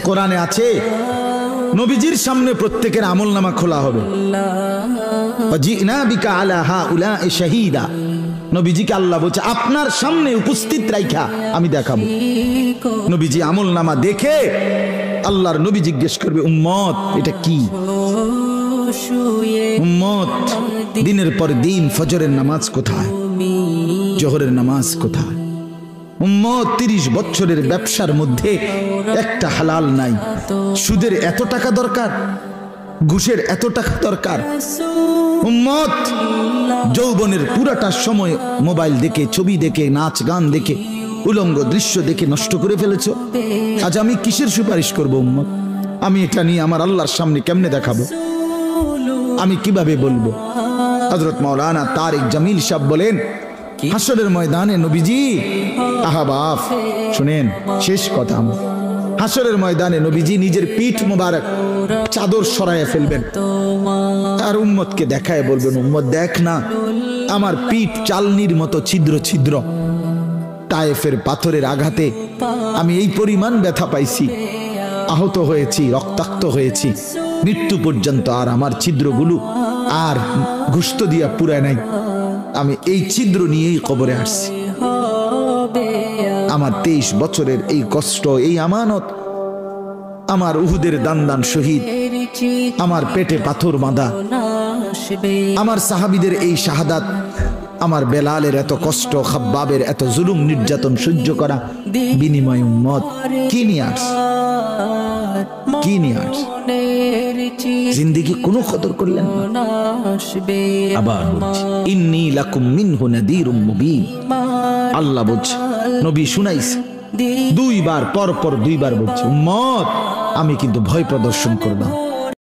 কোরআনে আছে নবীজির সামনে প্রত্যেকের আমলনামা খোলা হবে। ওয়াজিনা বিকা আলা হাউলা'i শাহীদা, নবীজিকে আল্লাহ বলছে আপনার সামনে উপস্থিত রাইখা আমি দেখাবো। নবীজি আমলনামা দেখে আল্লাহর নবী জিজ্ঞেস করবে উম্মত এটা কি? উম্মত দিনের পর দিন ফজরের নামাজ কোথায়, জোহরের নামাজ কোথায়? উম্মত 30 বছরের ব্যবসার মধ্যে একটা হালাল নাই। সুদের এত টাকা দরকার, ঘুষের এত টাকা দরকার। উম্মত যৌবনের পুরাটা সময় মোবাইল দেখে, ছবি দেখে, নাচ গান দেখে, উলঙ্গ দৃশ্য দেখে নষ্ট করে ফেলেছ। আজ আমি কিসের সুপারিশ করব উম্মত? আমি এটা নিয়ে আমার আল্লাহর সামনে কেমনে দেখাবো? আমি কিভাবে বলবো? হযরত মাওলানা তারিক জামিল সাহেব বলেন হাসরের ময়দানে নবীজি, আহা বাপ শুনেন শেষ কথা, হাসরের ময়দানে নবীজি নিজের পিঠ মোবারক চাদর সরাইয়া ফেলবেন আর উম্মতকে দেখায় বলবেন উম্মত দেখ না আমার পিঠ চালনির মতো ছিদ্র ছিদ্র, তায়েফের পাথরের আঘাতে আমি এই পরিমাণ ব্যথা পাইছি, আহত হয়েছি, রক্তাক্ত হয়েছি, মৃত্যু পর্যন্ত আর আমার ছিদ্রগুলো আর গোশত দিয়া পুরায় নাই, আমি এই ছিদ্র নিয়েই কবরে আসছি। আমার 23 বছরের এই কষ্ট, এই আমানত, আমার উহুদের দান শহীদ, আমার পেটে পাথর বাঁধা, আমার সাহাবীদের এই শাহাদাত, আমার বেলালের এত কষ্ট, খাব্বাবের এত জুলুম নির্যাতন সহ্য করা, বিনিময় উম্মত কি নিয়ে আস, কি নিয়ে আস? জিন্দেগি কোনো কদর করলেন না। আবার বলছি ইন্নী লাকুম মিনহু নাযীরুম মুবিন, আল্লাহ বলছে নবী শুনাইছে 2 বার, পর পর 2 বার বলছে উম্মত আমি কিন্তু ভয় প্রদর্শন করব।